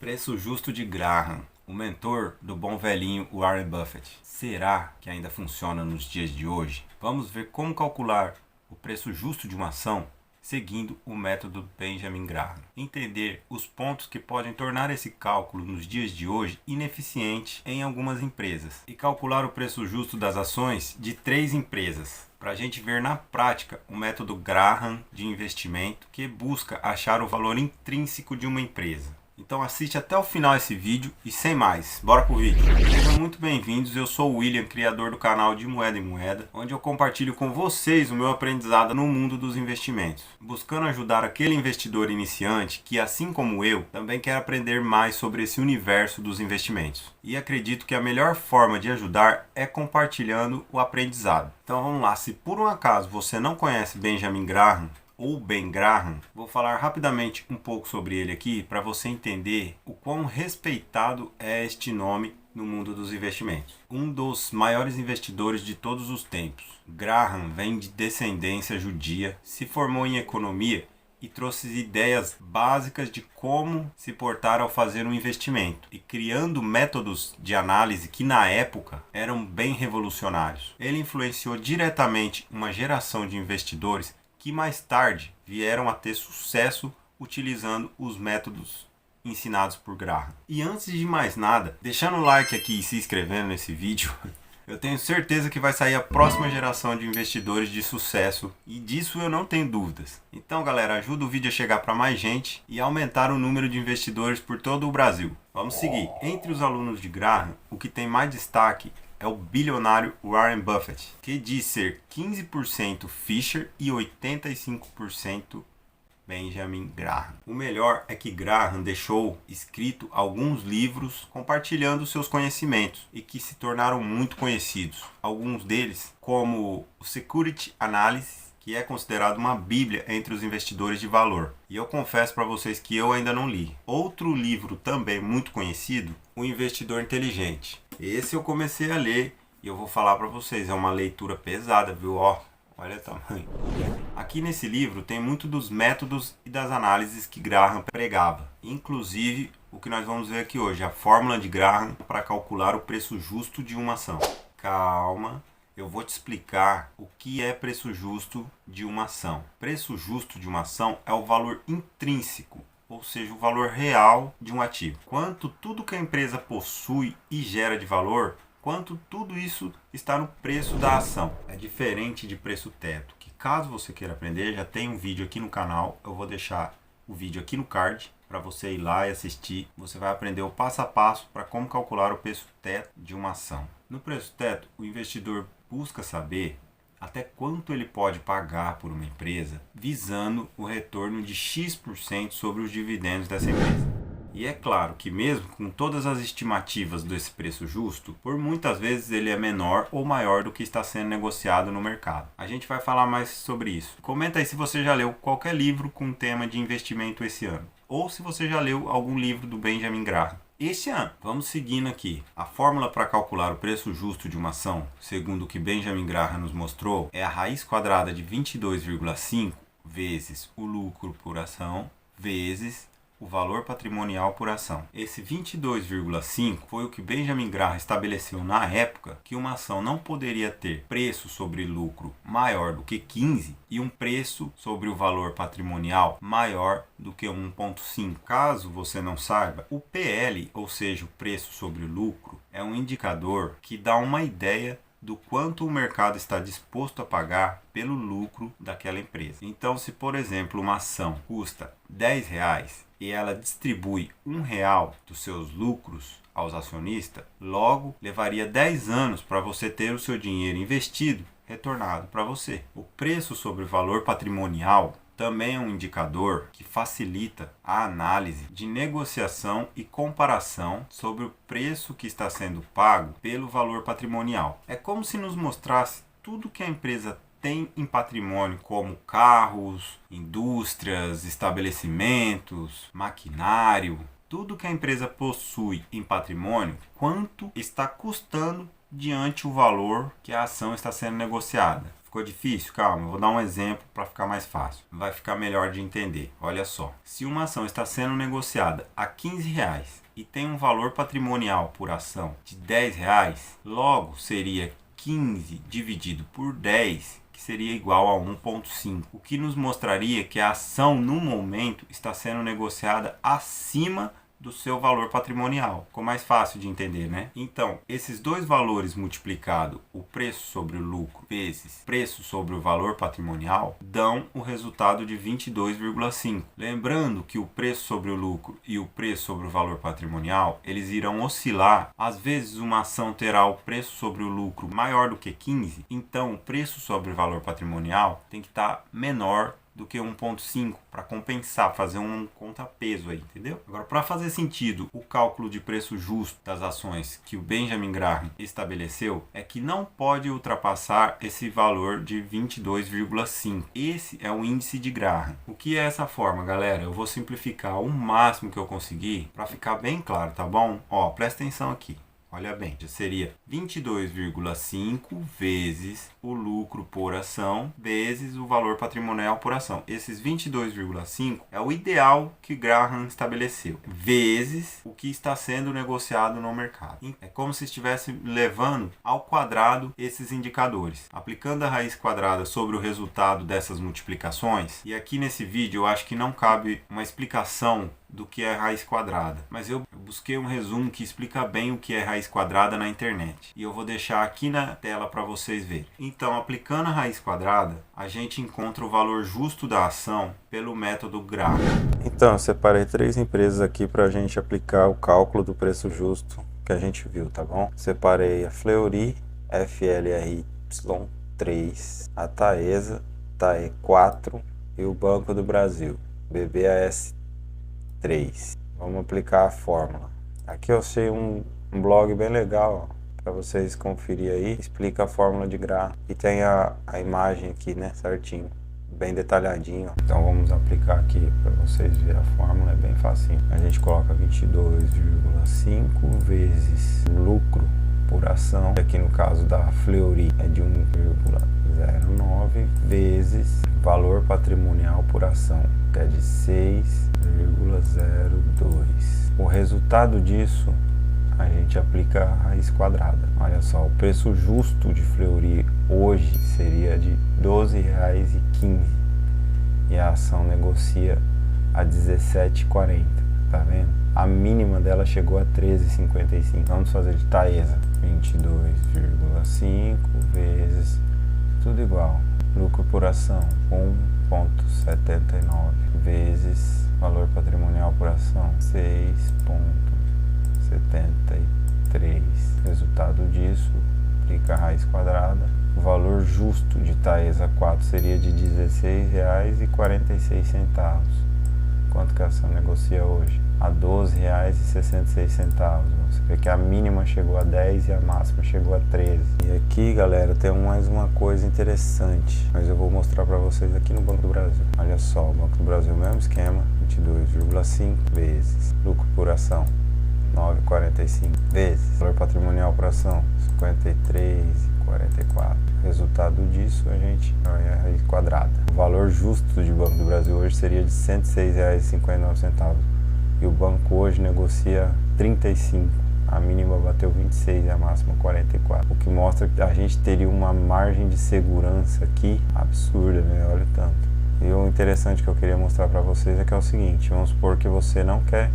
Preço justo de Graham, o mentor do bom velhinho Warren Buffett. Será que ainda funciona nos dias de hoje? Vamos ver como calcular o preço justo de uma ação seguindo o método Benjamin Graham. Entender os pontos que podem tornar esse cálculo nos dias de hoje ineficiente em algumas empresas. E calcular o preço justo das ações de 3 empresas. Para a gente ver na prática o método Graham de investimento que busca achar o valor intrínseco de uma empresa. Então assiste até o final esse vídeo e sem mais, bora pro vídeo. Sejam muito bem-vindos, eu sou o William, criador do canal de Moeda em Moeda, onde eu compartilho com vocês o meu aprendizado no mundo dos investimentos, buscando ajudar aquele investidor iniciante que, assim como eu, também quer aprender mais sobre esse universo dos investimentos. E acredito que a melhor forma de ajudar é compartilhando o aprendizado. Então vamos lá, se por um acaso você não conhece Benjamin Graham, ou Ben Graham, vou falar rapidamente um pouco sobre ele aqui para você entender o quão respeitado é este nome no mundo dos investimentos. Um dos maiores investidores de todos os tempos. Graham vem de descendência judia, se formou em economia e trouxe ideias básicas de como se portar ao fazer um investimento e criando métodos de análise que na época eram bem revolucionários. Ele influenciou diretamente uma geração de investidores que mais tarde vieram a ter sucesso utilizando os métodos ensinados por Graham. E antes de mais nada, deixando o like aqui e se inscrevendo nesse vídeo, eu tenho certeza que vai sair a próxima geração de investidores de sucesso e disso eu não tenho dúvidas. Então galera, ajuda o vídeo a chegar para mais gente e aumentar o número de investidores por todo o Brasil. Vamos seguir. Entre os alunos de Graham, o que tem mais destaque é o bilionário Warren Buffett, que diz ser 15% Fisher e 85% Benjamin Graham. O melhor é que Graham deixou escrito alguns livros compartilhando seus conhecimentos e que se tornaram muito conhecidos. Alguns deles, como o Security Analysis, que é considerado uma bíblia entre os investidores de valor. E eu confesso para vocês que eu ainda não li. Outro livro também muito conhecido, O Investidor Inteligente. Esse eu comecei a ler e eu vou falar para vocês, é uma leitura pesada, viu? Ó, olha o tamanho. Aqui nesse livro tem muito dos métodos e das análises que Graham pregava. Inclusive, o que nós vamos ver aqui hoje, a fórmula de Graham para calcular o preço justo de uma ação. Calma, eu vou te explicar o que é preço justo de uma ação. Preço justo de uma ação é o valor intrínseco, ou seja, o valor real de um ativo. Quanto tudo que a empresa possui e gera de valor, quanto tudo isso está no preço da ação. É diferente de preço teto, que caso você queira aprender, já tem um vídeo aqui no canal, eu vou deixar o vídeo aqui no card para você ir lá e assistir. Você vai aprender o passo a passo para como calcular o preço teto de uma ação. No preço teto, o investidor busca saber até quanto ele pode pagar por uma empresa, visando o retorno de X% sobre os dividendos dessa empresa. E é claro que mesmo com todas as estimativas desse preço justo, por muitas vezes ele é menor ou maior do que está sendo negociado no mercado. A gente vai falar mais sobre isso. Comenta aí se você já leu qualquer livro com tema de investimento esse ano, ou se você já leu algum livro do Benjamin Graham este ano. Vamos seguindo aqui. A fórmula para calcular o preço justo de uma ação, segundo o que Benjamin Graham nos mostrou, é a raiz quadrada de 22,5 vezes o lucro por ação vezes o valor patrimonial por ação. Esse 22,5 foi o que Benjamin Graham estabeleceu na época que uma ação não poderia ter preço sobre lucro maior do que 15 e um preço sobre o valor patrimonial maior do que 1,5. Caso você não saiba, o PL, ou seja, o preço sobre o lucro, é um indicador que dá uma ideia do quanto o mercado está disposto a pagar pelo lucro daquela empresa. Então, se por exemplo uma ação custa R$10 e ela distribui R$1 dos seus lucros aos acionistas, logo levaria 10 anos para você ter o seu dinheiro investido retornado para você. O preço sobre o valor patrimonial também é um indicador que facilita a análise de negociação e comparação sobre o preço que está sendo pago pelo valor patrimonial. É como se nos mostrasse tudo que a empresa tem em patrimônio, como carros, indústrias, estabelecimentos, maquinário. Tudo que a empresa possui em patrimônio, quanto está custando diante o valor que a ação está sendo negociada. Ficou difícil? Calma, eu vou dar um exemplo para ficar mais fácil. Vai ficar melhor de entender. Olha só, se uma ação está sendo negociada a R$15 e tem um valor patrimonial por ação de R$10, logo seria 15 dividido por 10, que seria igual a 1,5, o que nos mostraria que a ação no momento está sendo negociada acima do seu valor patrimonial. Ficou mais fácil de entender, né? Então, esses dois valores multiplicado, o preço sobre o lucro vezes preço sobre o valor patrimonial, dão o resultado de 22,5. Lembrando que o preço sobre o lucro e o preço sobre o valor patrimonial, eles irão oscilar. Às vezes uma ação terá o preço sobre o lucro maior do que 15, então o preço sobre o valor patrimonial tem que estar menor do que 1,5 para compensar, fazer um contrapeso aí, entendeu? Agora, para fazer sentido o cálculo de preço justo das ações que o Benjamin Graham estabeleceu, é que não pode ultrapassar esse valor de 22,5. Esse é o índice de Graham. O que é essa forma, galera? Eu vou simplificar o máximo que eu conseguir para ficar bem claro, tá bom? Ó, presta atenção aqui. Olha bem, já seria 22,5 vezes o lucro por ação vezes o valor patrimonial por ação. Esses 22,5 é o ideal que Graham estabeleceu, vezes o que está sendo negociado no mercado. É como se estivesse levando ao quadrado esses indicadores, aplicando a raiz quadrada sobre o resultado dessas multiplicações. E aqui nesse vídeo eu acho que não cabe uma explicação do que é raiz quadrada, mas eu busquei um resumo que explica bem o que é raiz quadrada na internet e eu vou deixar aqui na tela para vocês verem. Então, aplicando a raiz quadrada, a gente encontra o valor justo da ação pelo método Graham. Então, eu separei 3 empresas aqui para a gente aplicar o cálculo do preço justo que a gente viu, tá bom? Separei a Fleury, FLRY3, a Taesa, TAE4 e o Banco do Brasil, BBAS 3. Vamos aplicar a fórmula. Aqui eu achei um blog bem legal para vocês conferir aí. Explica a fórmula de Graham e tem a imagem aqui, né, certinho, bem detalhadinho. Então vamos aplicar aqui para vocês verem a fórmula, é bem facinho. A gente coloca 22,5 vezes lucro por ação. Aqui no caso da Fleury é de 1,09 vezes valor patrimonial por ação, que é de 6,02. O resultado disso a gente aplica a raiz quadrada. Olha só, o preço justo de Fleury hoje seria de R$ 12,15 e a ação negocia a R$ 17,40, tá vendo? A mínima dela chegou a R$ 13,55. Vamos fazer de Taesa, 22,5 vezes, tudo igual, lucro por ação 1,79 vezes valor patrimonial por ação 6,73. Resultado disso, aplica a raiz quadrada. O valor justo de Taesa 4 seria de R$ 16,46. Quanto que a ação negocia hoje? A R$ 12,66. Você vê que a mínima chegou a 10 e a máxima chegou a 13. E aqui, galera, tem mais uma coisa interessante, mas eu vou mostrar para vocês aqui no Banco do Brasil. Olha só, o Banco do Brasil, mesmo esquema, 22,5 vezes lucro por ação, 9,45 vezes valor patrimonial por ação, 53,44. Resultado disso, a gente vai a raiz quadrada. O valor justo de Banco do Brasil hoje seria de R$ 106,59. E o banco hoje negocia 35. A mínima bateu 26 e a máxima 44. O que mostra que a gente teria uma margem de segurança aqui absurda, né? Olha o tanto. E o interessante que eu queria mostrar para vocês é que é o seguinte: vamos supor que você não quer,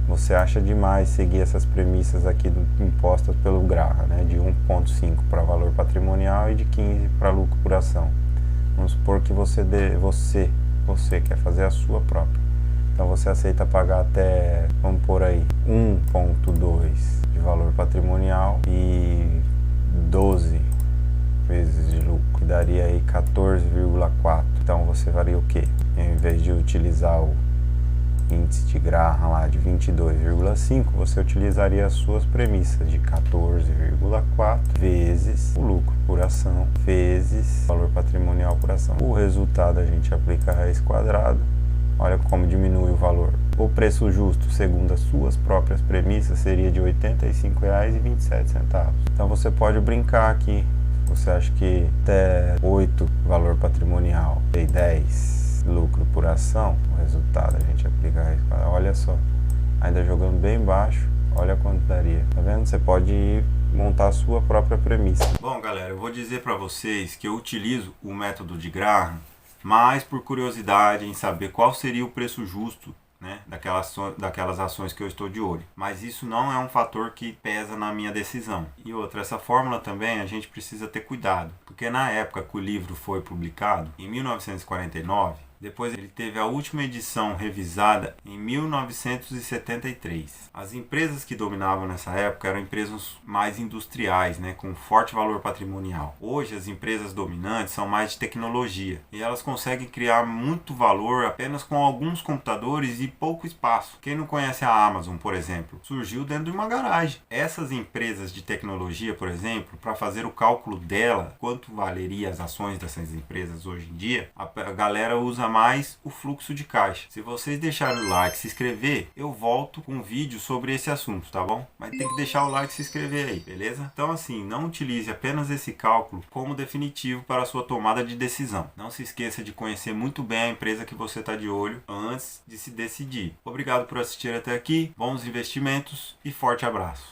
você acha demais seguir essas premissas aqui impostas pelo Graham, né? De 1,5 para valor patrimonial e de 15 para lucro por ação. Vamos supor que você quer fazer a sua própria. Então você aceita pagar até, vamos por aí, 1,2 de valor patrimonial e 12 vezes de lucro, que daria aí 14,4. Então você faria o quê? Em vez de utilizar o índice de Graham lá de 22,5, você utilizaria as suas premissas de 14,4 vezes o lucro por ação vezes valor patrimonial por ação. O resultado a gente aplica a raiz quadrada. Olha como diminui o valor. O preço justo, segundo as suas próprias premissas, seria de R$ 85,27. Então você pode brincar aqui. Você acha que até 8 valor patrimonial e 10 lucro por ação, o resultado a gente aplicar isso? Olha só, ainda jogando bem baixo, olha quanto daria. Tá vendo? Você pode ir montar a sua própria premissa. Bom, galera, eu vou dizer para vocês que eu utilizo o método de Graham mais por curiosidade em saber qual seria o preço justo, né, daquelas ações que eu estou de olho. Mas isso não é um fator que pesa na minha decisão. E outra, essa fórmula também a gente precisa ter cuidado, porque na época que o livro foi publicado, em 1949, depois ele teve a última edição revisada em 1973. As empresas que dominavam nessa época eram empresas mais industriais, né, com forte valor patrimonial. Hoje as empresas dominantes são mais de tecnologia e elas conseguem criar muito valor apenas com alguns computadores e pouco espaço. Quem não conhece a Amazon, por exemplo, surgiu dentro de uma garagem. Essas empresas de tecnologia, por exemplo, para fazer o cálculo dela, quanto valeria as ações dessas empresas hoje em dia, a galera usa mais o fluxo de caixa. Se vocês deixarem o like e se inscrever, eu volto com um vídeo sobre esse assunto, tá bom? Mas tem que deixar o like e se inscrever aí, beleza? Então assim, não utilize apenas esse cálculo como definitivo para a sua tomada de decisão. Não se esqueça de conhecer muito bem a empresa que você está de olho antes de se decidir. Obrigado por assistir até aqui, bons investimentos e forte abraço.